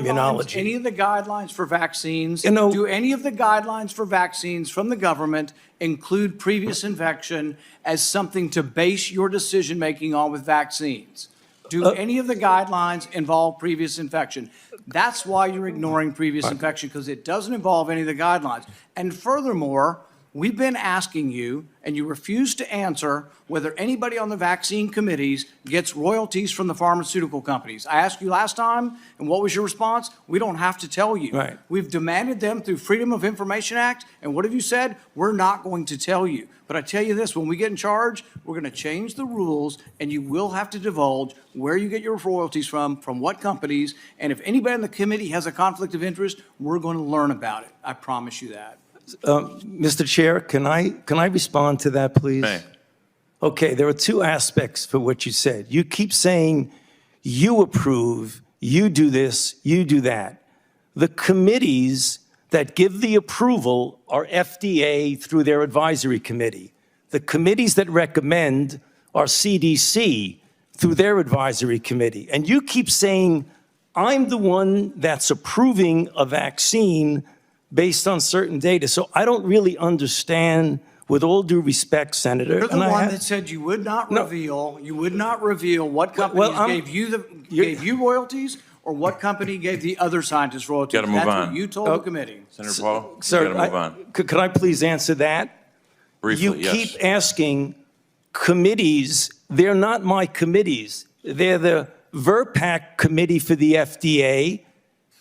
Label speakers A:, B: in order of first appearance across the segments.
A: immunology.
B: Any of the guidelines for vaccines,
A: You know-
B: do any of the guidelines for vaccines from the government include previous infection as something to base your decision-making on with vaccines? Do any of the guidelines involve previous infection? That's why you're ignoring previous infection, because it doesn't involve any of the guidelines. And furthermore, we've been asking you, and you refuse to answer, whether anybody on the vaccine committees gets royalties from the pharmaceutical companies. I asked you last time, and what was your response? We don't have to tell you.
A: Right.
B: We've demanded them through Freedom of Information Act, and what have you said? We're not going to tell you. But I tell you this, when we get in charge, we're going to change the rules, and you will have to divulge where you get your royalties from what companies, and if anybody in the committee has a conflict of interest, we're going to learn about it. I promise you that.
A: Mr. Chair, can I respond to that, please?
C: May.
A: Okay, there are two aspects for what you said. You keep saying you approve, you do this, you do that. The committees that give the approval are FDA through their advisory committee. The committees that recommend are CDC through their advisory committee. And you keep saying, I'm the one that's approving a vaccine based on certain data. So I don't really understand, with all due respect, Senator.
B: You're the one that said you would not reveal, what companies gave you royalties, or what company gave the other scientists royalties.
C: Gotta move
B: That's
C: on.
B: what you told the committee.
C: Senator Paul,
A: Sir,
C: you gotta move on.
A: Could I please answer that?
C: Briefly,
A: You
C: yes.
A: keep asking committees. They're not my committees. They're the VRPAC committee for the FDA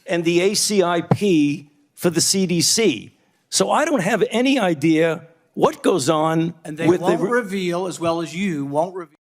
A: and the ACIP for the CDC. So I don't have any idea what goes on
B: And they
A: with
B: won't reveal, as well as you won't reveal.